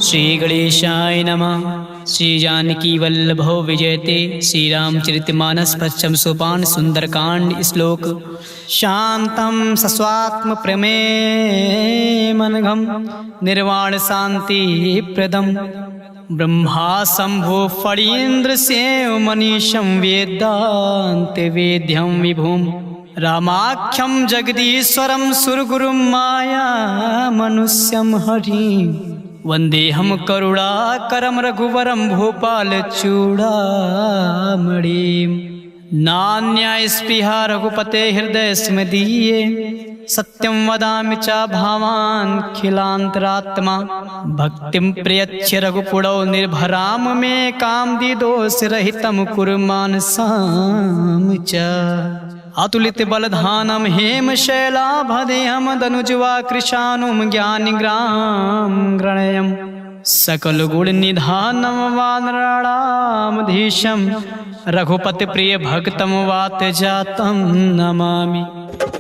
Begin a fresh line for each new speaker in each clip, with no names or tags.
श्री गणेशाय नमः। श्री जानकी वल्लभो विजयते। श्री रामचरितमानस पश्चिम सोपान सुंदरकांड श्लोक। शांतं सस्वात्म प्रमेमनघं निर्वाण शांति प्रदम ब्रह्मा शंभो फणीन्द्र सेव मनीषं वेदांत वेद्यं विभुम रामाख्यं जगदीश्वरं सुरगुरुं माया मनुष्यं हरिं वंदेहम करुणाकरं रघुवरं भूपाल चूड़ामणिं नान्यास्पृहा रघुपते हृदय स्मदीये सत्यं वदामि च भावान् खिलान्तरात्मा भक्तिं प्रयच्छ रघुपुरौ निर्भराम मे कामदिदोषरहितं कुरु मानसां च अतुलित बलधानं हेमशैलाभदेहं दनुज्वा कृशानुं ज्ञानिग्रां गृणयम् सकल गुण निधानं वानराणामधीशं रघुपति प्रिय भक्तम वात जातम नमामि।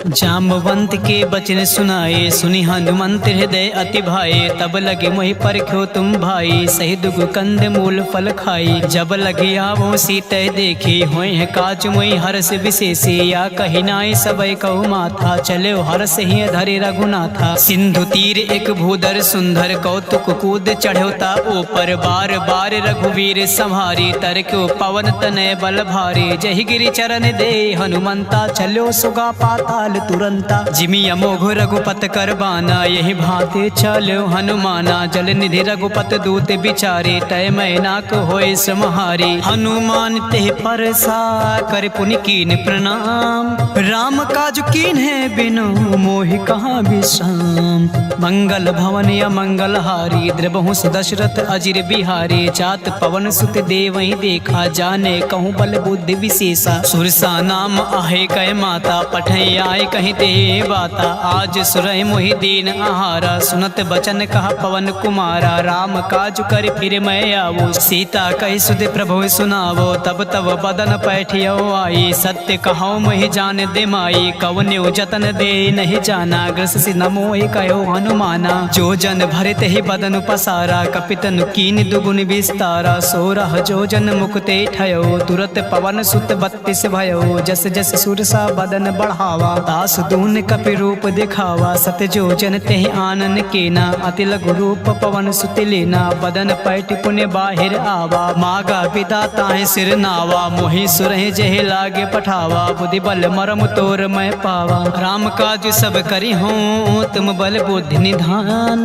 जाम्बवंत के बचन सुनाए सुनि हनुमंत हृदय अति भाए तब लगे मोहि परख्यो तुम भाई सही दुग कंद मूल फल खाई जब लगे आवो सीते देखी होय है काज मोहि हर्ष विशेषे या कही नाई सबय कहु माथा चले हर्ष ही धरे रघुनाथा सिंधु तीर एक भूधर सुंदर कौतुक कूद चढ़ौता ऊपर बार बार रघुवीर संहारी तरक्यो पवन तनय बल भारी जहि गिरि चरण दे हनुमंता चलो सुगा पाताल तुरंता जिमि अमोघ रघुपत कर बाना यही भांति चलो हनुमाना जल निधि रघुपत दूत बिचारे तय मैनाक होय समहारी हनुमान ते परसा कर पुनि कीन प्रणाम राम काज कीन है बिनु मोहि कहाँ विश्राम मंगल भवन या मंगल हारी द्रबहु दशरथ अजिर बिहारी जात पवन सुत देवहि देखा जाने कहूँ बल बुद्धि विशेषा सुरसा नाम आहे कह माता पठै आए कहीं ते बाता आज सुरहि मोहि दीन आहारा सुनत बचन कहा पवन कुमारा राम काज कर फिर मैं आवो सीता कह सुध प्रभु सुनावो तब तब बदन पैठियो आई सत्य कहो मोहि जान दे माई कवन्यो जतन दे नहीं जाना ग्रस नमो कहो हनुमाना जो जन भरत ही बदन पसारा कपितन कीन दुगुन विस्तारा सोरह जो जन मुक्ते ठयो तुरत पवन सुत 32 भयो जस जस सुरसा बदन बढ़ावा दास दून कपि रूप दिखावा सत जो जन तेहि आनन केना अति लघु रूप पवन सुत लेना बदन पैठ पुण्य बाहिर आवा मागा पिता ताहि सिर नावा मोहि सुरहि जहि लागे पठावा बुद्धि बल मरम तोर मैं पावा राम काज सब करी हूँ तुम बल बुद्धि निधान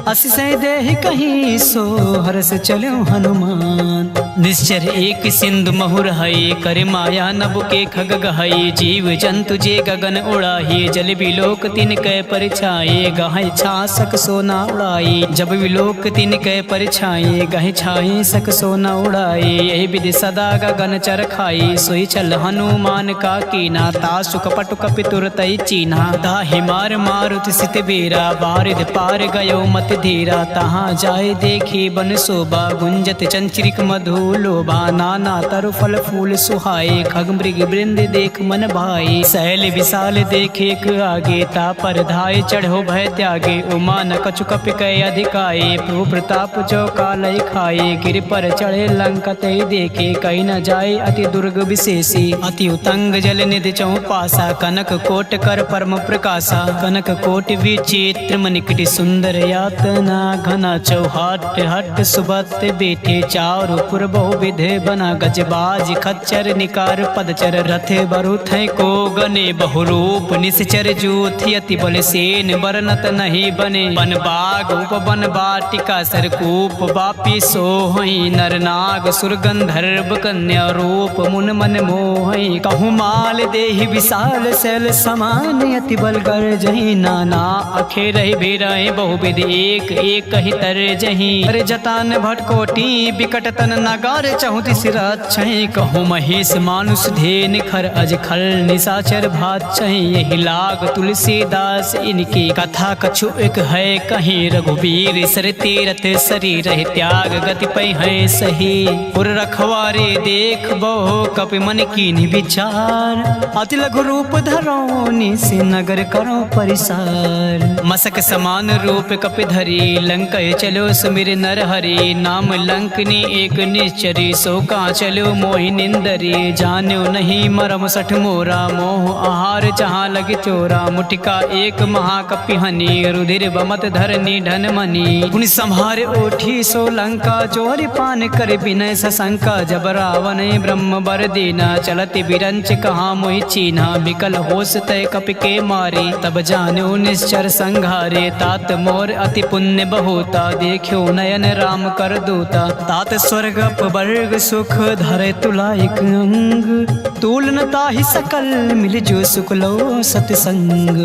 असिसै देहि कहीं सो हर्ष चलो हनुमान निश्चर एक सिंधु महुर हई कर माया नभ के खग गहई जीव जंतु जे गगन उड़ाही जल विलोक तिन कै परिछाए गहै छासक सोना उड़ाई जब विलोक तिन कै परिछाए गहै छाई सक सोना उड़ाई यही विधि सदा गगन चर खाई सोई चल हनुमान का कीना तासु कपट कपि तुरतई चीना ताहि मार मारुति सित बेरा बारिद पार गयो मत धीरा तहाँ जाए देखी बन शोभा गुंजत चंचरिक मधु लोभा नाना तरु फल फूल सुहाए खग मृग वृंद देख मन भाई शैल विशाल देखे आगे ता पर धाय चढ़ो भय त्यागे उमा न कछु कपि कय अधिकाए प्रभु प्रताप जो कालय खाए गिर पर चढ़े लंका ते देखे कहीं न जाए अति दुर्ग विशेषी अति उतंग जल निधि चौपासा कनक कोट कर परम प्रकाशा कनक कोट विचित्र मनिकटि सुंदर यातना घना चौहाट हट सुबत बेटे चारु पुर बहु विधे बना गजबाज खच्चर निकार पदचर रथ बरुथ को गने बहुरूप निश्चर जूथ यति बल सेन बरनत नहीं बने बन बाग उपवन बाटिका सरकूप बापी सोहई नरनाग सुरगंधर्व कन्या रूप मुन मन मोहई कहूँ माल देहि विशाल शैल समान यति बल कर जही नाना अखे रही बेरहि बहुविध एक एक कही तर जही अरे जतान भटकोटी बिकट तन नगार चहुति सिर छहि छही कहूँ महेश मानुष धे निखर अज खल निशाचर भात छही यही लाग तुलसीदास इनकी कथा कछु एक है कहीं रघुबीर सर तीरथ शरीर त्याग गति पै है सही पुर रखवारे देख बहु कपि मन की विचार अति लघु रूप धरो निस नगर करो परिसार मसक समान रूप कपि धरी लंक चलो सुमिर नर हरि नाम लंकनी एक निश्चरी सो का चलो मोहि निंदरी जान्यो नहीं मरम सठ मोरा मोह आहार जहाँ लगे चोरा मुटिका एक महाकपि हनी रुधिर बमत धरनी धन मनी पुनि संहार ओठी सो लंका चोरी पान कर विनय सशंका जब रावण ब्रह्म बर दीना चलति बिरंच कहा मोहि चीना बिकल होश तय कपि के मारे तब जान्यो निश्चर संघारे तात मोर अति पुण्य बहुता देखो नयन राम कर दूता तात स्वर्ग वर्ग सुख धरे तुलाइक अंग तूलन ताहि सकल मिल जो सुख लो सतसंग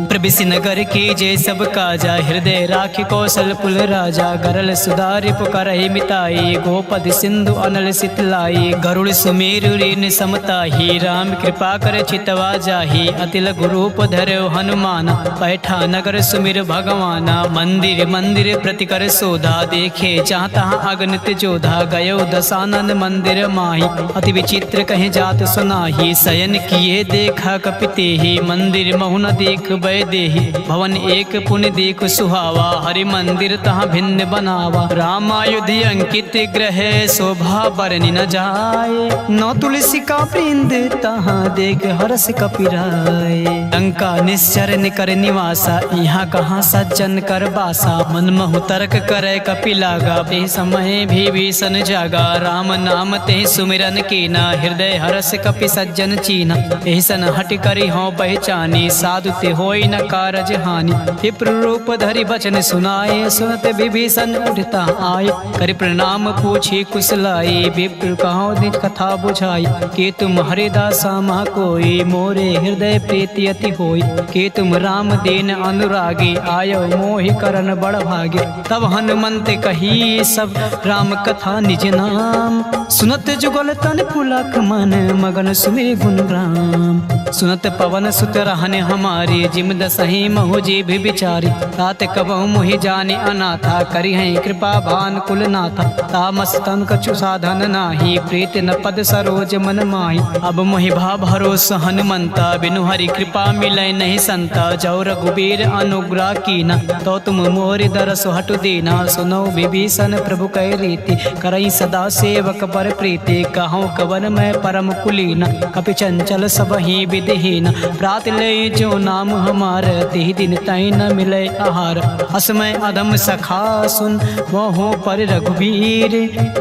प्रबिसि नगर की जय सब काजा हृदय राखि कौशल पुल राजा गरल सुधारि पुकारहि मिताई गोपद सिंधु अनल सितलाई गरुड़ सुमेरु ऋण समताहि राम कृपा कर चितवा जाहि अति लघु रूप धरो हनुमान बैठा नगर सुमिर भगवाना मंदिर मंदिर प्रति कर सोधा देखे चाहता अगणित जोधा गयो दशानन मंदिर माही अति विचित्र कहे जात सुनाही शयन किए देखा कपिते ही मंदिर महुन देख बै देहि भवन एक पुण्य देख सुहावा हरि मंदिर तहाँ भिन्न बनावा रामायुधि अंकित ग्रह शोभा बरनि न जाए नौ तुलसी का वृंद तहाँ देख हरस कपिराय लंका निश्चर निकर निवासा यहाँ कहाँ सज्जन कर बासा मन महु तर्क करे कपि लागा ते समय भी भीषण जागा राम नाम ते सुमिरन कीना हृदय हरस कपि सज्जन चीना एहसन हट करी हो पहचानी साधु ते होई न कारज हानि विप्र रूप धरि बचन सुनाए सुनत विभीषण उठता आए करि प्रणाम पूछी कुशलाई विप्र कहो निज कथा बुझाई के तुम हरिदासा महा कोई मोरे हृदय प्रीति अति होई के तुम राम दीन अनुरागी आयो मोहि करन बड़ भागे तब हनुमंत कही सब राम कथा निज नाम सुनत जुगल तन पुलक मन मगन सुमिर गुण राम सुनत पवन सुत रहने हमारे जिम दसही महु जी भी बिचारी तात कबहु मुहि जाने अनाथा करी है कृपा भान कुल नाथा तामस तन कछु साधन नाही प्रीत न पद सरोज मन माही अब मोहि भा भरोस हनुमंता बिनु हरि कृपा मिलै नहीं संता जौ रघुबीर अनुग्रह कीना तो तुम मोरि दरस हटु दीना सुनो विभीषण प्रभु कै रीति करई सदा सेवक पर प्रीति कहूँ कवन मैं परम कुलीना कपि चंचल सब ही विधिहीन प्रात ले जो नाम हमार तिहि दिन तई न मिले आहार असमय अधम सखा सुन मोहो पर रघुबीर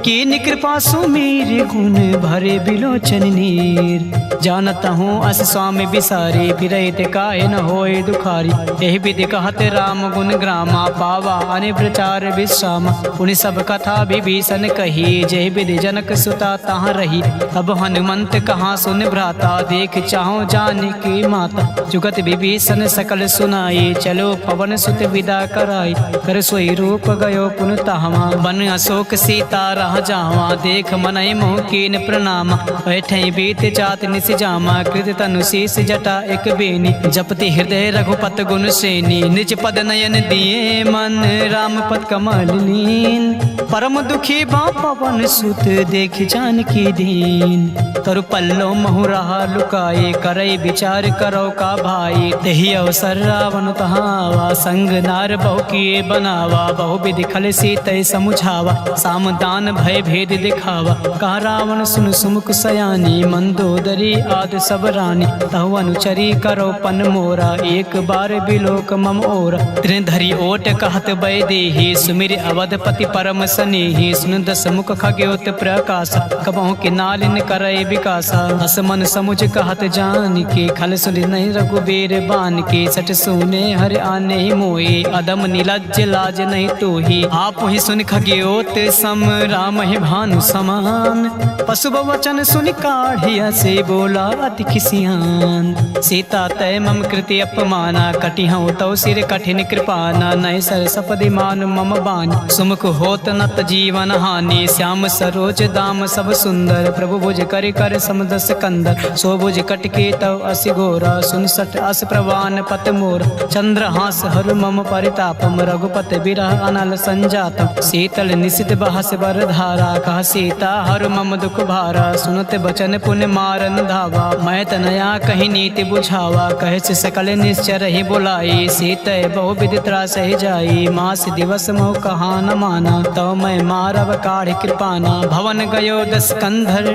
कीन कृपा सुमीर गुण भरे बिलोचन नीर जानत हूँ अस स्वामी बिसारी फिरहित काहे न होए दुखारी एहि विधि कहते राम गुण ग्रामा पावा अनि प्रचार विश्रामा पुनि सब कथा विभीषण कही जय विधि जनक सुता तहाँ रही तब हनुमंत कहाँ सुन भ्राता देख चाहो जाने की माता जुगत विभीषण सकल सुनाई चलो पवन सुत विदा कराई कर सोई रूप गयो पुन तहवा बन अशोक सीता रह जावा देख मनई मोह कीन प्रणामा बैठे बीत चात निस जामा कृत तनु शीस जटा एक बेनी जपति हृदय रघुपत गुण सेनी निज पद नयन दिए मन राम पद कमल लीन परम दुखी बा पवन सुत देख जानकी दीन तरु पल्लो महु रहा लुकाए करई विचार करो का भाई तेहि अवसर रावण तहावा संग नार बहु किए बनावा बहु विधि खल सीतय समुझावा सामदान भय भेद दिखावा कहा रावण सुन सुमुख सयानी मंदोदरी आद सब रानी तहु अनुचरी करो पन मोरा एक बार बिलोक मम ओरा त्रिन धरी ओट कहत बै देहि सुमिर अवधपति परम सनेहि सुन दस मुख खगोत प्रकाश कबहु के नालिन करय विकासा हस मन समुझ कहत जान के खल सुन नहीं रघुबीर बान के सट सुने हर आने ही मोए अदम निलज्ज लाज नहीं तो ही आप ही सुन खगोत सम राम ही भानु समान पशु वचन सुन काढ़िया से बोला अति खिसियान सीता तय मम कृति अपमाना कटिहौ तौ सिर कठिन कृपाना नय सर सपदि मान मम बानी सुमुख होत नत जीवन हानि श्याम सरोज दाम सब सुंदर, प्रभु भुज कर कर समदस कंदर, सो भुज कटके तव असि घोरा, सुन सट अस प्रवान पत मोर, चंद्रहास हरु मम परितापम, रघुपत बिरह अनल संजातम, शीतल निशित बहस बर धारा, कह सीता हरु मम दुख भारा, सुनत बचन पुण्य मारन धावा, मैं तनया कहीं नीति बुझावा, कहे से सकल निश्चर ही बुलाई, सीते बहु विधि त्रास ही जाई, मास दिवस मोह कहा न माना, तो मैं मारव काढ़ कृपाना, भवन गयो दस कंधर,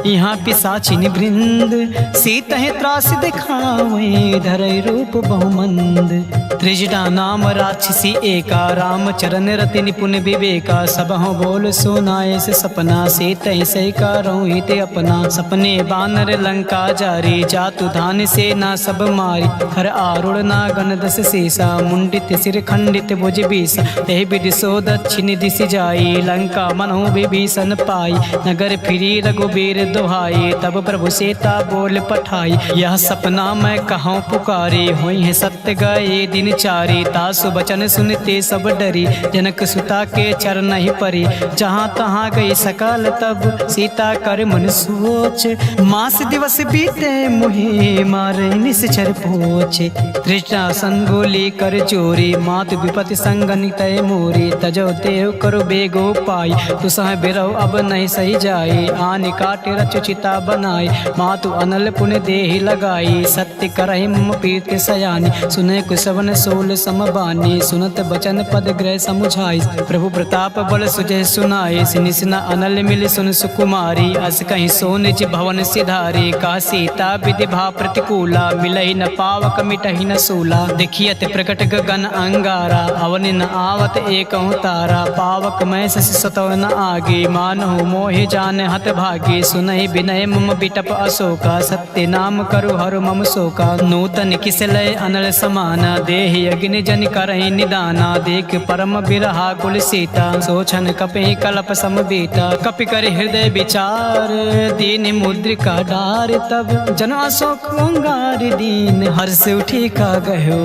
यहाँ पिशाचिनी वृंद, सीत है त्रास दिखावे, धरय रूप बहुमंद, त्रिजटा नाम राक्षसी एका, राम चरण रति निपुण विवेका, सब हो बोल सुनाए से सपना, सीत से करो हित अपना, सपने बानर लंका जारी, जातु धान से ना सब मारी, हर आरुण ना गण दस सीसा, मुंडित सिर खंडित भुज बीस, यह विधि सो दक्षिण दिश जाई, लंका मनो विभीषण पाई, नगर फिरी रघुबीर दोहाई, तब प्रभु सीता बोल पठाई, यह सपना मैं कहूँ पुकारी, हुई है सत्य गए दिन चारी, तासु बचन सुनते सब डरी, जनक सुता के चरण ही परी, जहाँ तहाँ गई सकल तब सीता कर मन सोच, मास दिवस बीते मुहे मारे निश्चर पोच, तृष्णा संगोली कर चोरी, मातु विपति संगन तय मोरी, तजो देव करो बेगो पाई, तु सह बिरहो अब नहीं सही जाए, आने काटे रचु चिता बनाई, मातु अनल पुण्य देहि लगाई, सत्य करहि मम पीत सयानी, सुने कुसवन सोल समबानी, सुनत बचन पद ग्रह समुझाई, प्रभु प्रताप बल सुजय सुनाई, निसना अनल मिल सुन सुकुमारी, अस कहीं सो निज भवन सिधारी, का सीता विधि भा प्रतिकूला, मिलहि न पावक मिटहि न सूला, देखियत प्रकट गगन अंगारा, अवन न आवत एक तारा, पावक मैं शशि सतव न आगे, मानहु मोहि जान हत भागी, सुनहि विनय मम बिटप अशोका, सत्य नाम करु हरु मम शोका, नूतन किसलय अनल समाना, देहि अग्नि जन करहि निदाना, देख परम बिरहा कुल सीता, सोचन कपि कल्प समबीता, कपि कर हृदय विचार, दीन मुद्रिका डार, तब जन अशोक अंगार दीन, हर्ष उठी का गयो,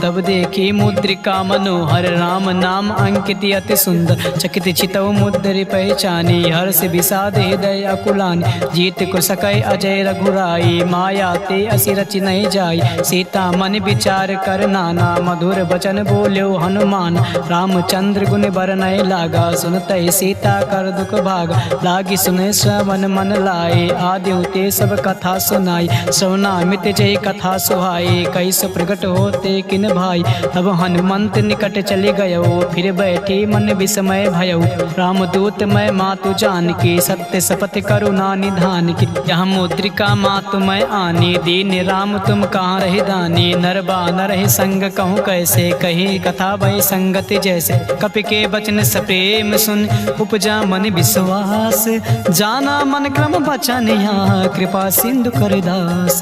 तब देखी मुद्रिका मनोहर, राम नाम अंकित अति सुंदर, चकित चितव मुद्रि पहचानी, हर्ष विषाद हृदय अकुलानी, जीत को सकै अजय रघुराई, माया ते असि रचि नहीं जाई, सीता मन विचार कर नाना, मधुर बचन बोल्यो हनुमान, रामचंद्र गुण बरनय लागा, सुनतै सीता कर दुख भागा, लागी सुने श्रवण मन लाए, आदि ते सब कथा सुनाई, श्रवणामित जय कथा सुहाई, कैसो प्रकट होते किन भाई, तब हनुमंत निकट चले गयो, फिर बैठी मन विस्मय भयो, रामदूत मैं मातु जान की, सत्य शपथ करुणा निधान की, यह मुद्रिका मातु मैं आनी, दीन राम तुम कहाँ रही दानी, नर बानर ही संग कहूँ कैसे, कही कथा भई संगति जैसे, कपि के बचन सप्रेम सुन, उपजा मन विश्वास, जाना मन क्रम बचन यहाँ, कृपा सिंधु कर दास,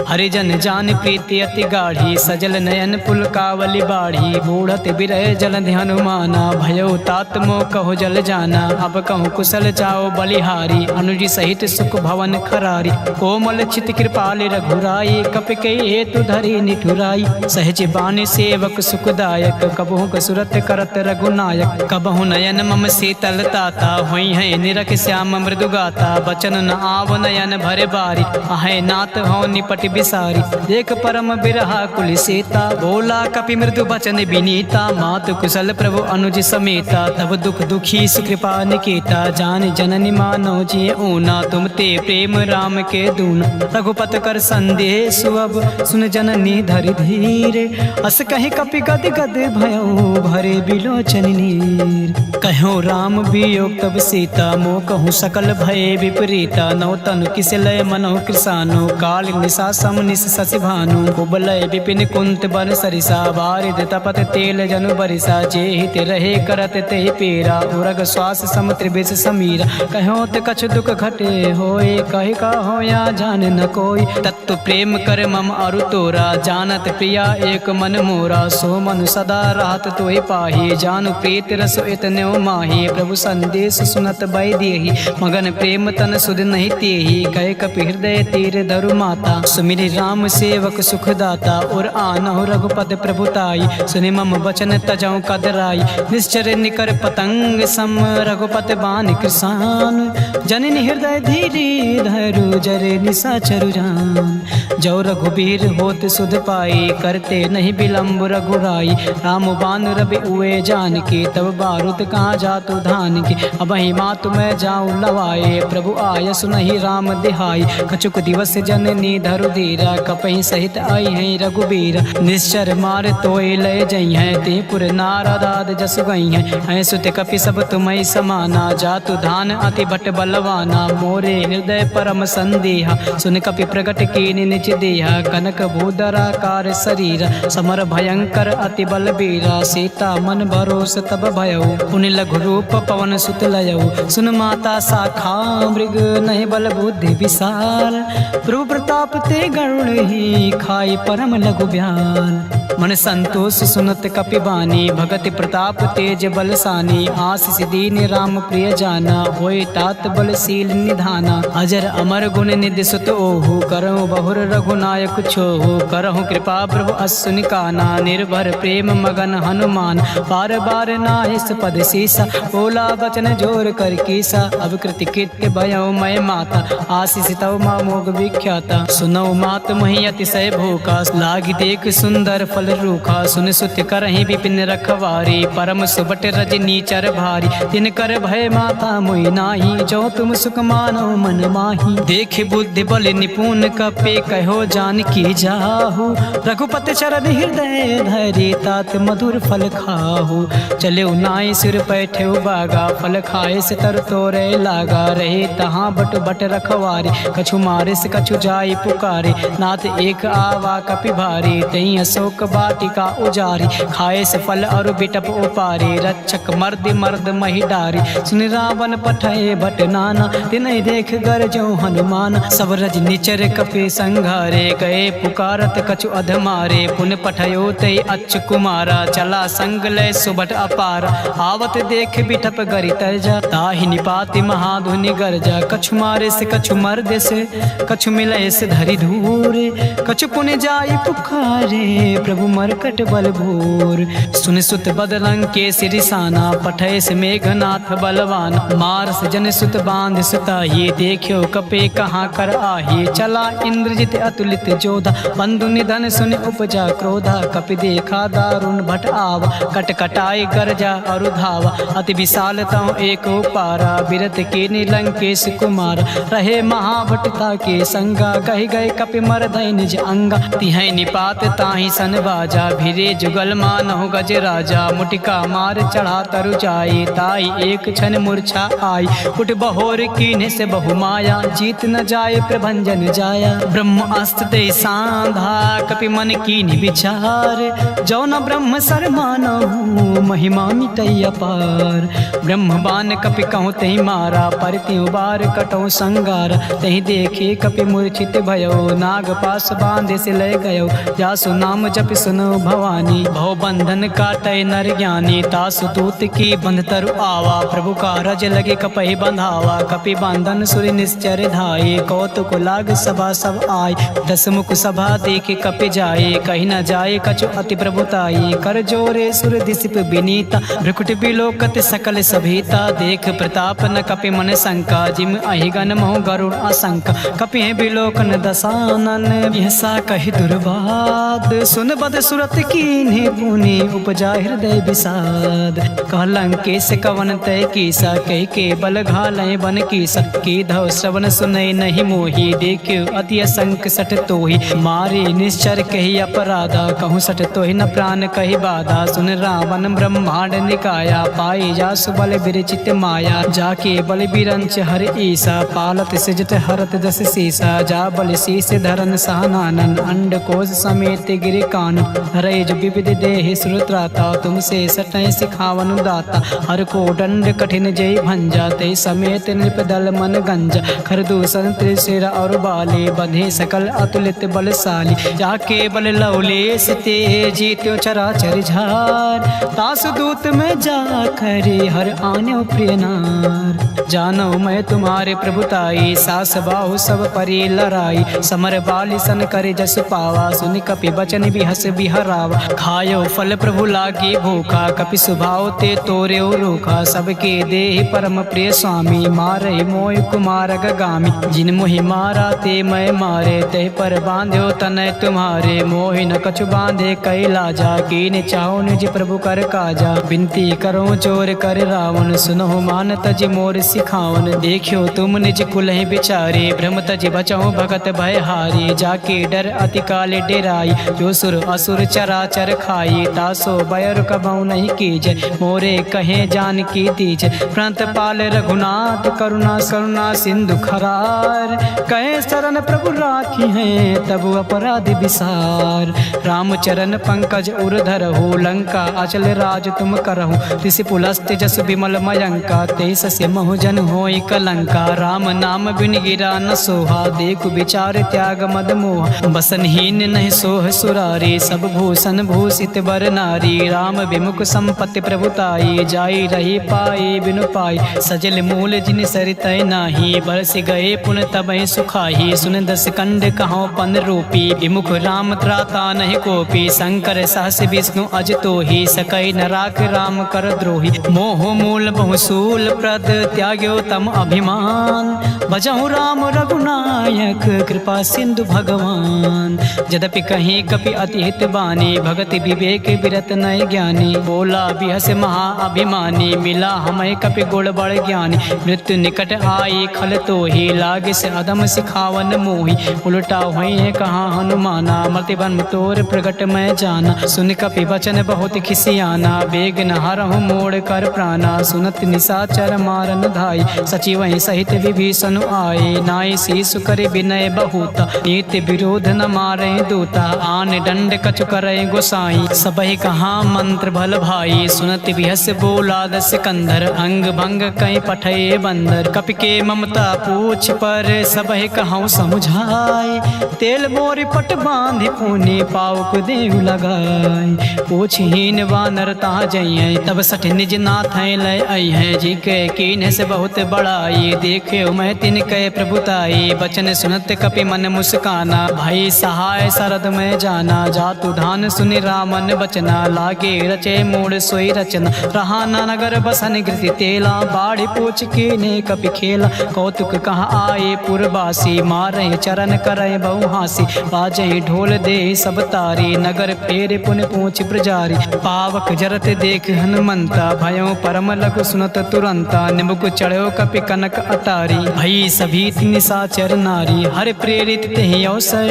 हरिजन जान प्रीति अति गाढ़ी, सजल नयन पुलकावली बाढ़ी, बूढ़त बिरह जलधि हनुमाना, भयो तात मोह कहो जल जाना, अब कहूँ कुशल जाओ बलिहारी, अनुज सहित सुख भवन खरारी, कोमल चित कृपाल रघुराई, कपि के हेतु धरी निठुराई, सहज बानी सेवक सुखदायक, कबहु कसुरत करत रघुनायक, कबहु नयन मम शीतल ताता, हुई है निरख श्याम मृदु गाता, बचन न आव नयन भरे बारी, आहे नाथ हो निपट बिसारी, देख परम बिरहा कुल सीता, बोला कपि मृदु बचन विनीता, मातु कुशल प्रभु अनुज समेता, तब दुख दुखी सुकृपा निकेता, जान जननी मानो जिये ऊना, तुम ते प्रेम राम के दूना, रघुपत कर संदेह सुअब, सुन जननी धरि धीरे, अस कहीं कपि गद गद भयो, भरे बिलोचन नीर, कहो राम वियोग तब सीता, मोह कहूँ सकल भय विपरीता, नौ तनु किस लय मनो कृसानो, काल निशा सम निश शशि भानु, कुबलय विपिन कुंत बन सरिसा, बारिद तपत तेल जनु बरिसा, जे हित रहे करत ते पेरा, उरग श्वास सम त्रिविश समीरा, कहो ते कछ दुख घटे होए, कहि का हो या जान न कोई, तत्व प्रेम कर मम अरु तोरा, जानत प्रिया एक मन मोरा, सो मन सदा राहत तोहि पाही, जानु प्रीत रस इतने माही, प्रभु संदेश सुनत बई देहि, मगन प्रेम तन सुध नहीं तेहि, कहे कपि हृदय तीर धरु माता, सुमिरि राम सेवक सुखदाता, और आनहु रघुपद प्रभुताई, सुनि मम वचन तजौ कदराई, निश्चर निकर पतंग सम, रघुपत बान कृसान, जान, जननी हृदय धीरे धरु जरे निशाचरु जान। जो रघुबीर होत सुध पाई, करते नहीं विलम्ब रघुराई। राम बान रवि उए जान के, तब बारूद कहाँ जातु धान के। अब मातु मैं जाऊँ लवाए, प्रभु आय सुनहि राम दिहाई। कछुक दिवस जननी धरु धीरा, कपहि सहित आई है रघुबीर। निश्चर मार तोय लय जई है, ते पुर नारदाद जस गई है। सुत कपि सब तुम्हें समाना, जातु धान अति भट बलवाना। मोरे हृदय परम संदेहा, सुन कपि प्रगट कीनि निज देहा। कनक भूधराकार शरीर, समर भयंकर अति बलबीरा। सीता मन भरोस तब भयउ, पुनि लघु रूप पवन सुत लयउ। सुन माता शाखा मृग, नहीं बल बुद्धि विशाल। प्रभु प्रताप ते गरुड़ ही, खाई परम लघु ब्याल। मन संतोष सुनत कपि बानी, भगति प्रताप तेज बलसानी। आशीष दीन राम प्रिय जाना, होय तात बलशील निधाना। अजर अमर गुण निधि सुत ओहु, करहु बहुर रघुनायक छोहु। करहु कृपा प्रभु असुनि काना, निर्भर प्रेम मगन हनुमान। बार बार नाहिस पद सीसा, बोला बचन जोर कर कीसा। अब कृति कृत्य भयउ मैं माता, आशीष तव मोग विख्याता। सुनौ मात मही अतिशय भूखा, लागी देख सुंदर फल रूखा। सुन सुत करहि विपिन रखवारी, परम सुबट रजनी चर भारी। तिन कर भय माता मोहि नाही, जो तुम सुख मानो मन माही। देख बुद्धि बल निपुण कपे, कहो जान की जाहु। रघुपति चरण हृदय धरि, तात मधुर फल खाहु। चले नाई सिर पैठे बागा, फल खाए से तर तोरे लागा। रहे तहाँ बट बट रखवारी, कछु मारे से कछु जाई पुकारे। नाथ एक आवा कपि भारी, तई अशोक वाटिका उजारी। खाए से फल और बिटप उपारी, रक्षक मर्द मर्द मही डारी। सुन रावण पठय भट नाना, तिनहि देख गरजो हनुमान। सब रज निचर कपि संघारे, गए पुकारत कछु अधमारे। पुन पठयो तय अच्छ कुमारा, चला संग लय सुबट अपारा। आवत देख बिटप गरि तरजा, ताहि निपाति महाधुनि गरजा। कछु मारे से कछु मर्द से, कछु मिलय से धरि धूरे। कछु पुन जाई पुकारे, प्रभु मरकट बल भूर। सुन सुत बदलंग के सिरिसाना, पठय से मेघनाथ बलवान। मार से जन सुत बांध सुताही, देखियो कपे कहाँ कर आही। चला इंद्रजित अतुलित जोधा, बंधु निधन सुन उपजा क्रोधा। कपि देखा दारुण भट आवा, कट कटाई गरजा और धावा। अति विशाल तव एक पारा, बिरत के नीलंकेश कुमार। रहे महाभटता के संगा, कहि गए कपि मरधय निज अंगा। तिहै निपात ताहि सन बाजा, भिरे जुगल मानहु गज राजा। मुटिका मार चढ़ा तरु जाई, ताई एक क्षण मूर्छा आई। उठ बहोर कीन्हे से बहु माया, जीत न जाए प्रभंजन जाया। ब्रह्म अस्त्र दे सांधा, कपि मन कीन्हि विचार। जो न ब्रह्म सर मानहु, महिमा मिटई अपार। ब्रह्म बान कपि कहूँ तहि मारा, पर त्यों बार कटौ संगार। तहि देखे कपि मूर्छित भयो, नाग पास बांधे से लय गयो। जासु नाम जप सुनो भवानी, भव बंधन काटय नर ज्ञानी। तासु दूत की बंध तरु आवा, प्रभु का रज लगे कपहि बंधावा। कपि बंधन सुर निश्चर धाये, कौतुक लाग सभा सब आय। दस मुख सभा देखे कपि जाए, कहीं न जाए कछु अति प्रभुताई। कर जोरे सुर दिसिप विनीता, भ्रुकुट बिलोकत सकल सभीता। देख प्रताप न कपि मन शंका, जिम अहिगन मोह गरुड़ आशंका। कपि है बिलोकन दसानन, यसा कहि दुर्वाद। सुन बद सुरत कीन्हे पुनि, उपजा हृदय विषाद। कहलंकेश कवन तय कीसा, कह के बल घालय बन कीसा। की धव श्रवण सुनय नहीं मोही, देखियो अति असंक सठ तोहि। मारे निश्चर कही अपराधा, कहूँ सठ तोहि न प्राण कही बाधा। सुन रावण ब्रह्मांड निकाया, पाई जासु बल विरचित माया। जाके बल बिरंच हर ईसा, पालत सिजट हरत दस सीसा। जा बल शीस धरन सहनानन, अंड कोश समेत गिरि कान। रैज विविध देहि श्रुत्राता, तुमसे सटय सिखावन दाता। हर को दंड कठिन जय भंजा, ते समेत नृपदल मन गंजा। खरदूषण त्रिशिर और बाले, बंधे सकल अतुलित बलशाली। जाके बल लवलेश ते, जीत्यो चराचर झार। तासु दूत में जा खरे, हर आन्यो प्रिय नार। जानो मैं तुम्हारे प्रभुताई, सास बाहु सब परि लड़ाई। समर बाली सन करे जस पावा, सुनि कपि बचन भी हस बिहरावा। खायो फल प्रभु लागी भूखा, कपि सुभाव ते तोरे रूखा। सबके देहि परम प्रिय स्वामी, मारे मोय कुमार गगामी। जिन मोहि मारा ते मैं मारे, ते पर बांध्यो तनय तुम्हारे। मोहि न कछु बांधे कैला जा, कीन चाहो निज प्रभु कर काजा। बिनती करो चोर कर रावण, सुनो मान तज मोर सिखावन। देखियो तुम निज कुलहि बिचारे, भ्रम तज बचहु भगत भय हारी। जाके डर अति काले डेराई, जो सुर असुर चराचर खाई। तासो बयर कबहु नहीं कीजय, मोरे कहे जान की दीजय। प्रणत पाल रघुनाथ करुणा करुणा सिंधु खरार। कहे शरण प्रभु राखी हैं, तब अपराध विसार। रामचरण पंकज उरधर हो, लंका अचल राज तुम करहु। ऋषि पुलस्त जस विमल मयंका, तेस से महु जन होई कलंका। राम नाम बिन गिरा न सोहा, देखु विचार त्याग मद मोहा। बसनहीन नहीं सोह सुरारी, सब भूषण भूषित बर नारी। राम विमुख संपत्ति प्रभुताई, जाई रही पाई बिनु पाई। सजल मूल जिन सरितय नाही, बरस गए पुन तबहि सुखाही। सुन दस कंड कहो पन रूपी, विमुख राम त्राता नहीं कोपी। शंकर सहस विष्णु अज तोहि, सकई न राख राम कर द्रोही। मोह मूल बहुसूल प्रद, त्याग्यो तम अभिमान। भजहु राम रघुनायक, कृपा सिंधु भगवान। यद्यपि कहीं कपि अति हित बानी, भगति विवेक विरत नय ज्ञानी। बोला बिहस महा अभिमानी, मिला हमें कपि गुण बड़ ज्ञानी। मृत्यु निकट आई खल तोहि, लागे से अधम सिखावन मोहि। उल्टा हुई कहाँ हनुमाना, मति बन तोर प्रगट मैं जाना। सुन कपि वचन बहुत खिसियाना, बेग न हरहु मोड़ कर प्राणा। सुनत निशाचर मारन धाई, सचिव सहित विभीषण आए। नाई शीसु करे विनय बहुता, नीति विरोध न मारे दूता। आन दंड कछु करे गोसाई, सबहि कहाँ मंत्र भल भाई। सुनत बिहस बोला दस कंधर, अंग भंग कई पठे बंदर। कपि के ममता पूछ पर, सबहि कहूँ समुझाए। तेल मोरी पट बांधि पुनि, पावक देव लगाए। पूछहीन वानर ता जइयै, तब सठ निज नाथ लय अइहै। जी के कीन से बहुत बड़ाई, देखे मैं तिनके प्रभुताई। बचन सुनत कपि मन मुस्काना, भाई सहाय शरद में जाना। जातु धान सुनि रामन बचना, लागे रचे मूड सोई रचना। रहा न नगर बसन कृति तेला, बाढ़ पूछ के ने कपि खेला। कौतुक कहाँ आए पुरवासी, मारे चरण करे बहु हासी। बाजे ढोल दे सब तारी, नगर फेर पुन पूछ प्रजारी। पावक जरत देख हनुमंता, भयो परम लघु सुनत तुरंता। निमुख चढ़ो कपि कनक अटारी, भई सभी निशाचर नारी। हर प्रेरित तेहि अवसर,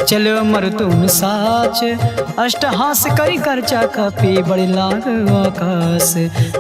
चलो मरुतुम साच। अष्टहास करि करचा कपि, बड़ि लाग आकाश।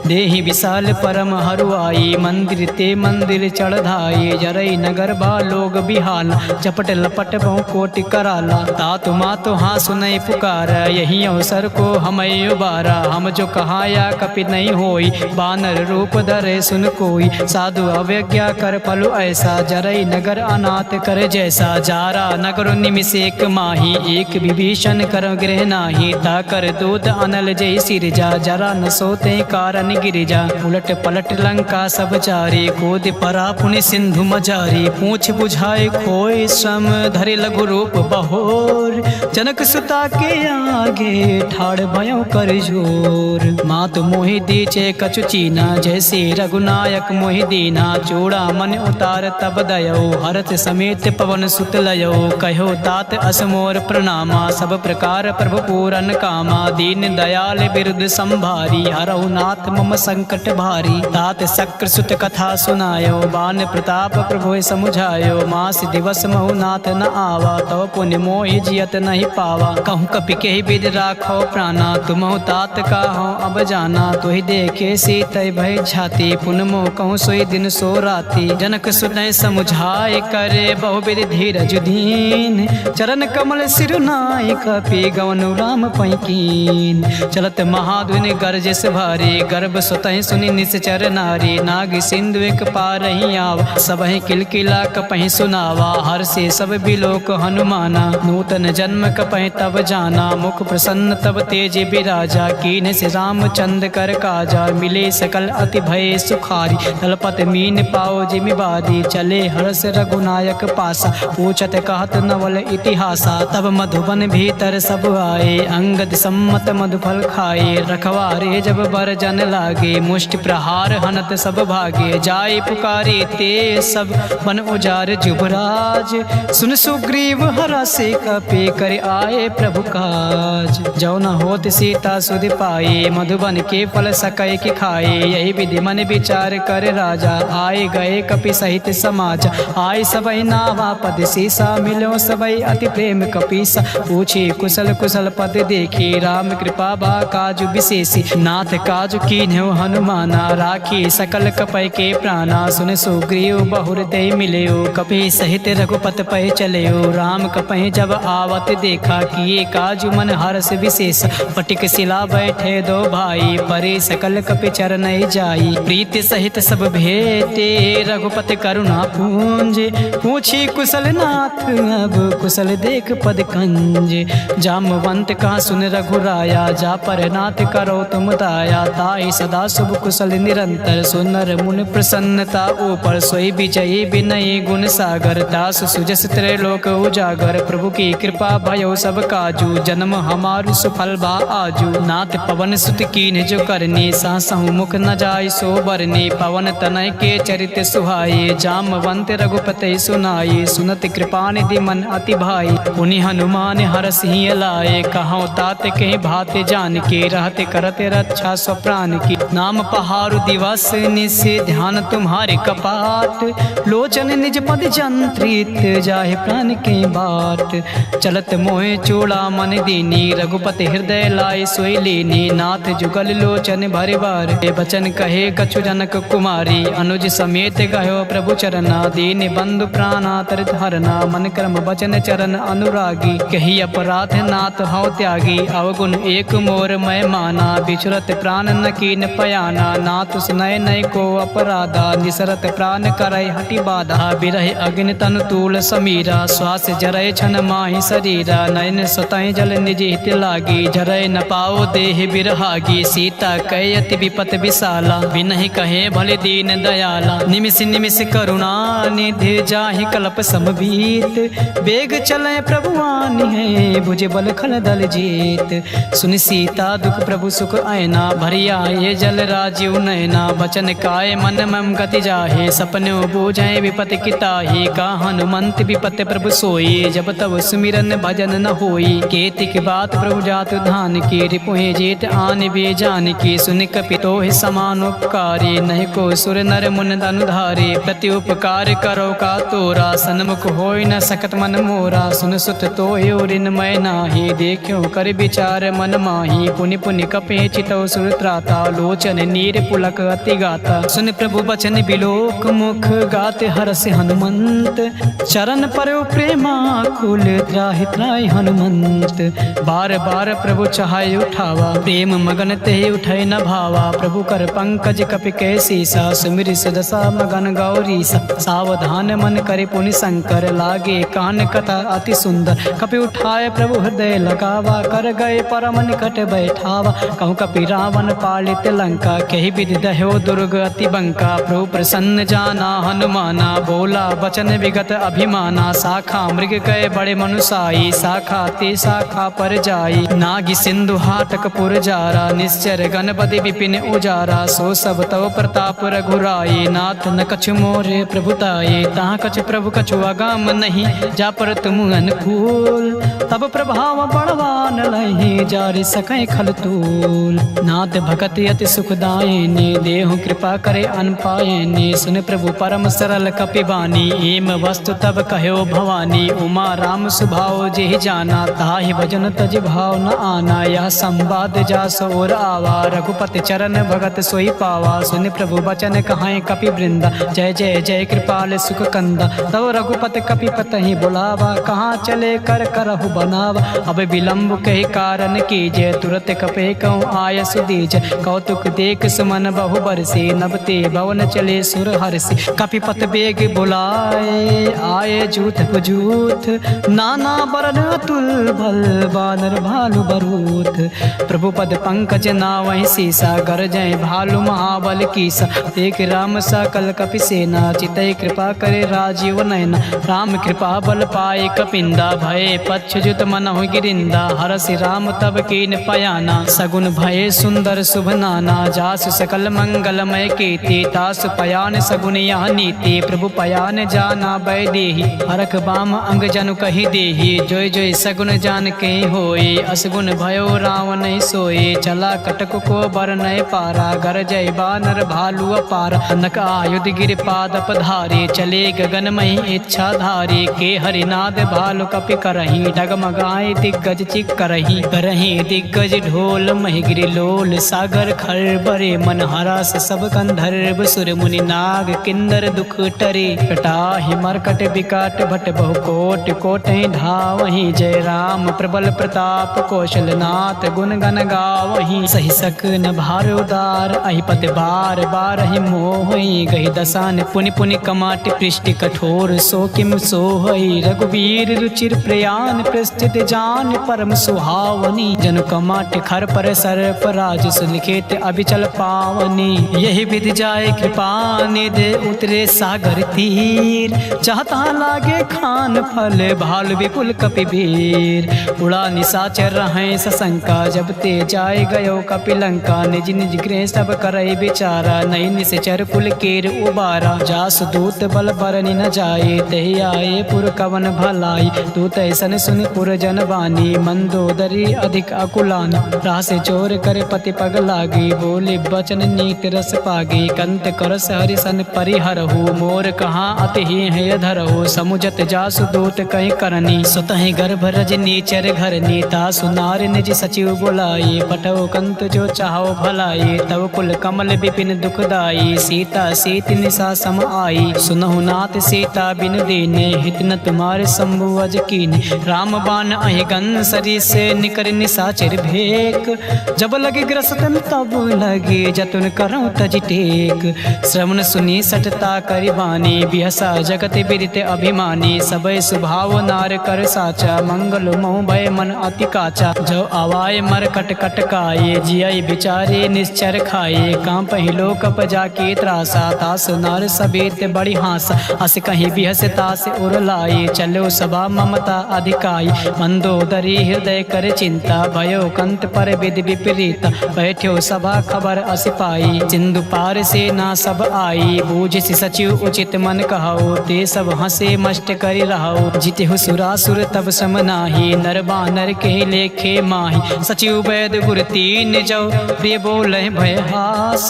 देहि विशाल परम हरुआई, मंदिर ते मंदिर चढ़धाई। जरई नगर बा लोग बिहाला, चपट लपट बहु कोटि कराला। तातु मातु हाँ सुनई पुकार, यही अवसर को हमें उबारा। हम जो कहाया कपि नहीं होई, बानर रूप धरे सुन कोई। साधु अवज्ञा कर फलु ऐसा, जरई नगर अनाथ कर जैसा। जारा नगर निमिष एक माही, एक विभीषण कर गृह नाही। ताकर दूत अनल जय सिरजा, जरा न सोते कारण गिरिजा। उलट पलट लंका सब चारी, कूद परा पुनि सिंधु मजारी। पूछ बुझाए खोए श्रम, धरे लघु रूप बहोर। जनक सुता के आगे, ठाड़ भयो कर जोर। मातु मोहि दीचे कछु चीना, जैसे रघुनायक मोहि दीना। चूड़ा मन उतार तब दयो, हरत समेत पवन सुत लयो। कहो तात असमोर प्रणामा, सब प्रकार प्रभु पूरन कामा। दीन दयाल बिरुद संभारी, हरहु नाथ मम संकट भारी। तात शक्र सुत कथा सुनायो, बान प्रताप प्रभु समुझायो। मास दिवस महु नाथ न आवा, तव पुण्य मोहि जियत नहीं पावा। कहूँ कपि के विद राखो प्राणा, तुमहु तात का हो अब जाना। तुहि देखे सीतय भय छाती, पुन मोह कहूँ सोई दिन सो राती। जनक सुनय समुझाय करे, बहुविध धीरज दीन। चरण कमल सिरुनाय, कपि गवनु राम पैकीन। चलत महाधुनि गरजस भारी, गर्भ सुतहि सुनि निश्चर नारी। नाग सिंधु एक पारहि आवा, सबहि किलकिला कपहि सुनावा। हर से सब बिलोक हनुमाना, नूतन जन्म कपहि तब जाना। मुख प्रसन्न तब तेज बिराजा, कीन से रामचंद्र कर काजा। मिले सकल अति भय सुखारी, तलपत मीन पाओ जिमि बादी। चले हर्ष रघुनायक पासा, पूछत कहत नवल इतिहासा। तब मधुबन भीतर भीतर सब आए, अंगद सम्मत मधुफल खाए। रखवारे जब बरजन लागे, मुष्टि प्रहार हनत सब भागे। जाए पुकारे ते सब वन उजार जुबराज, सुन सुग्रीव हरा से कपे कर आए प्रभु काज। जो न होत सीता सुध पाए, मधुबन के फल सकै कि खाए। यही विधि मन विचार कर राजा, आए गए कपि सहित समाज। आए सबई नावा पद सीसा, मिलो सबई अति प्रेम कपीसा। पूछे कुशल कुशल पद देखी, राम कृपा बा काजु विशेषी। नाथ काजु कीन्ह्यो हनुमाना, राखी सकल कपय के प्राणा। सुन सुग्रीव बहुर दे मिलयो, कपि सहित रघुपत पै चलयो। राम कपहि जब आवत देखा, किए काजु मन हर्ष विशेष। पटिक शिला बैठे दो भाई, परे सकल कपि चरण जाई। प्रीति सहित सब भेटे, रघुपति करुणा पूंज। पूछी कुशल नाथ अब कुशल देख पद कंज। जामवंत का सुन रघुराया, जा पर नाथ करो तुम दाया। ताई सदा शुभ कुशल निरंतर, सुनर मुन प्रसन्नता ऊपर। सोई विजयी विनयी गुण सागर, दास सुजस त्रैलोक उजागर। प्रभु की कृपा भयो सब काजू, जन्म हमारु सुफल बा आजू। नाथ पवन सुत कीन्ह जो करनी, सासहु मुख न जाय सो बरनी। पवन तनय के चरित सुहाए, जामवंत रघुपति सुनाए। सुनत कृपा निधि मन अति भाई, पुनि हनुमान हरस ही लाए। कहौं तात कहीं भाते जान के, रहते करते रक्षा स्वप्राण की। नाम पहारु दिवस निस, ध्यान तुम्हारे कपाट। लोचन निज पद जंत्रित, जाहि प्राण के बाट। चलत मोहे चूड़ा मन दीनी, रघुपति हृदय लाए सोई लीनी। नाथ जुगल लोचन भरे बार, बचन कहे कछु जनक कुमारी। अनुज समेत गयो प्रभु चरना, दीन बंधु प्राणा तरित हरना। मन कर्म बचन चरण अनुरागी, कही अपराध नाथ हौ त्यागी। अवगुण एक मोर मैं माना, बिछुरत प्राण न कीन पयाना। नाथ सुनय नय को अपराधा, निसरत प्राण करय हटि बाधा। बिरह अग्नि तनु तूल समीरा, श्वास जरय छन माहि शरीरा। नयन सुतय जल निज हित लागी, जरय न पाओ देह बिरहागी। सीता कय अति विपत विशाला, बिनहि कहे भले दीन दयाला। निमिष निमिष करुणा निधि, जाहि कल्प समबीत। बेग चले प्रभु आनि है, भुज बल खल दल जीत। सुनि सीता दुख प्रभु सुख आयना, भरिया ये जल राजीव नयना। बचन काय मन मम गति जाहे, सपनो बूझे विपत किताही। का हनुमंत विपत प्रभु सोई, जब तब सुमिरन भजन न होई। केतिक बात प्रभु जात धान की, रिपुहि जेत आन बे जान की। सुन कपि तोहि समान उपकारी, नहीं को सुर नर मुन अनुधारे। प्रति उपकार करो का तोरा, सन्मुख होय न सकत मन मोरा। सुन सुत तोहि ऋण मैं नाही, देखियो कर विचार मन माही। पुनि पुनि कपि चितौ सुर त्राता, लोचन नीर पुलक अति गाता। सुन प्रभु बचन बिलोक मुख, गाते हरसि हनुमंत। चरण परयो प्रेमा कुल, त्राहि त्राहि हनुमंत। बार बार प्रभु चाहे उठावा, प्रेम मगन ते उठै न भावा। प्रभु कर पंकज कपि कै सीसा, सुमिर सुदशा मगन गौरीसा। सावधान मन करे पुनि शंकर, लागे कान कथा अति सुंदर। कपि उठाए प्रभु हृदय लगावा, कर गए परम निकट बैठावा। कहूँ कपि रावण पालित लंका, कही विधि दह्यो दुर्ग अति बंका। प्रभु प्रसन्न जाना हनुमाना, बोला वचन विगत अभिमाना। शाखा मृग कय बड़े मनुसाई, शाखा ते शाखा पर जाई। नागी सिंधु हाटक पुर जारा, निश्चर गणपति विपिन उजारा। सो सब तव प्रताप रघुराई, नाथ न कछु मोरे प्रभुताये। तहाँ कछु प्रभु कछु अगम नहीं, जा पर तुम अनुकूल। तब प्रभाव बड़वान लहि, जारि सकै खल तूल। नाथ भगत अति सुखदायिनी, देहु कृपा करे अनपायिनी। सुन प्रभु परम सरल कपि बानी, एम वस्तु तब कह्यो भवानी। उमा राम सुभाव जेहि जाना, ताहि भजन तज भाव न आना। यह संवाद जा सोर आवा, रघुपति चरण भगत सोई पावा। सुन प्रभु बचन कहाय कपि वृंदा, जय जय जय कृपाल सुख कंदा। तब रघुपति कपि पतहि बुलावा, कहाँ चले कर करहु बनावा। अब विलंब कहि कारण कीजय, तुरत कपे कहूँ आय सुदीज। कौतुक देख सुमन बहु बरसी, नबते भवन चले सुर हरसी। कपिपत बेग बुलाए, आए जूथ पुजूथ। नाना बरन अतुल भल, बानर भालु बरूथ। प्रभु पद पंकज नावहि सीसा, गरजय भालु महाबल कीसा। देख राम सकल कपि सेना, चितै कृपा करे राजीव नयना। राम कृपा बल पाए कपिंदा, भय पच्छ जुत मनहु गिरिंदा, हरसि राम तब कीन पयाना। सगुन भये सुंदर शुभ नाना, जासु सकल मंगलमय कीर्ति। तासु पयान सगुन यह नीति, प्रभु पयान जाना बैदेही। हरख बाम अंग जनु कही देही, जोय जोय सगुन जान के होए। असगुन भयो रावण सोए, चला कटक को बर नय पारा। गर जय बानर भालु अपार, नक आयुध गिर पाद पधारे। चले गगनमय इच्छा धारे, के हरिनाद भालु कपि करही। डगमगाए दिग्गज चिक करही, करही दिग्गज ढोल महिगिरि लोल। सागर खर बरे मन हरास, सब गंधर्व सुर मुनि नाग किन्नर दुख टरे। कटाहि मरकट विकट भट बहु कोट, कोटहि धावहि। जय राम प्रबल प्रताप कौशलनाथ, गुण गण गावहि। सहि सकन भार उदार, अहिपति बार बारहि मोहि। गहि दसान पुनि पुनि कमाट पृष्टि कठोर। सो किम सोहई रघुवीर रुचिर प्रयान, प्रस्थित जान परम सुहावनी। जनु कमाट खर पर सर्प राज, सुलिखित अभिचल पावनी। यही विधि जाय कृपा निधि, उतरे सागर तीर। चाहता लागे खान फल, भालु विपुल कपिवीर। उड़ा निशाचर रहें सशंका, जब ते जाय गयो कपिलंका। निज निज गृह सब करई विचारा, नई निश्चर कुल केर उबारा। जासु दूत बल बरनि न जाए, तहि आए पुर कवन भलाई। दूत ऐसन सुन पुर जन बानी, मंदोदरी अधिक अकुलानी। रास चोर कर पति पग लागी, बोले बचन नीत रस पागी। कंत करस हरिसन परिहरहु, मोर कहाँ अति है धरहु। समुझत जासु दूत कहीं करनी, सुतहि गर्भ रजनी चर घरनी। तासु नार निज सचिव बुलाई, पठो कंत जो चाहो भलाई। तब कुल कमल विपिन दुखदाई, सीता सीत निशा सम आई। सुनहु नाथ सीता बिन दीने, हित न तुम्हारे शंभु अज कीने। राम बाण अहि गन सरिस, निकर निशाचर भेक। जब लगे ग्रसतन तब लगे, जतुन करऊं तज टेक। श्रवण सुनी सटता करि बानी, बिहसा जगत बिदित अभिमानी। सबय सुभाव नार कर साचा, मंगल मोह भय मन अति काचा। जो आवाय मर कट कट काये, जिय बिचारे निश्चर खाए। कांपहि लोक जाके त्रासा, तास नार सቤत बड़ी हासा। अस कहीं बिहस तास उर लाई, चलो सभा ममता अधिकाई। मंदोदरी हृदय कर चिंता, भयो कंत पर विधि विपरीता। बैठ्यो सभा खबर अस पाई, सिंधु पार से ना सब आई। बूझ सचिव उचित मन कहो, ते सब हंसे मष्ट करि रहो। जितहु सुरासुर तब सम नाही, नर बानर के लेखे माही। सचिव वैद गुर तीन जो, प्रिय बोले भय हास।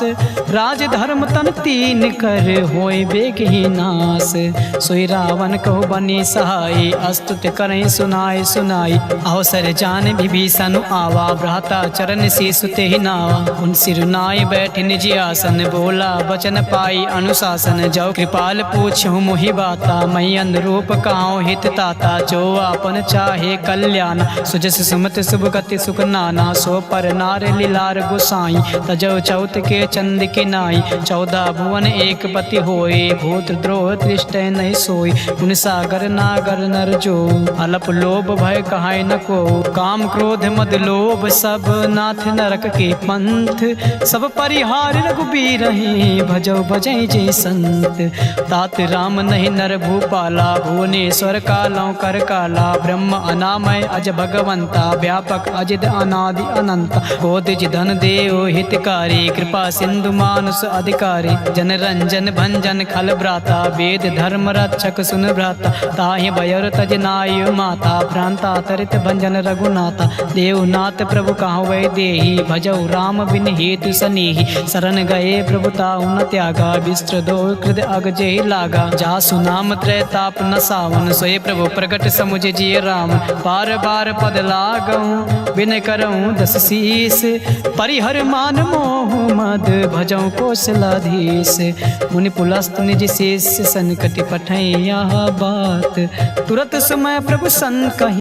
राज धर्म तन तीन कर, होय बेग ही नास। सोई रावण कहो बनी सहाय, अस्तुत करें सुनाय सुनाई। अवसर जान विभीषण आवा, भ्राता चरण से सुते ही नावा। उन सिरुनाय बैठ निज आसन, बोला बचन पाई अनुशासन। जो कृपाल पूछो मोहि बाता, मई अनुरूप कहाओ हित ताता। जो आपन चाहे कल्याण, सुजस सुमत शुभ गति सुख नाना। सो पर नार लीलार गोसाई, तजो चौथ के चंद के नाई। 14 भुवन एक पति होए, भूत द्रोह दृष्ट नहीं सोई। गुण सागर नागर नर जो, अलप लोभ भय कहाय न को। काम क्रोध मद लोभ सब, नाथ नरक के पंथ। सब परिहार रघुबीर रहे, भजो भजै जय संत। तात राम नहीं नर भूपाला, भुवनेश्वर कालों कर काला। ब्रह्म अनामय अज भगवंता, व्यापक अजिद अनादि अनंता। कोदिज धन देव हितकारी, कृपा सिंधु मानुष अधिकारी। जन रंजन भंजन खल भ्राता, वेद धर्म रक्षक सुन भ्राता। ताहि बयर तज नाय माता, भ्रांता तरित भंजन रघुनाथा। देवनाथ प्रभु कहाँ वै देही, भजौ राम बिन हेतु सनेही। शरण गए प्रभु ताहु न त्यागा, विस्त्र दो कृद अग जेहि लागा। जासु नाम त्रय ताप न सावन, सोए प्रभु प्रगट समुझ जिय राम। बार बार पद लागऊं, बिन करऊं दस शीस। परिहर मान मोह मद, भजौ कौशलाधीश। मुनि पुलस्त निज शेष, संकट पठै यह बात। तुरत समय प्रभु सन कहि,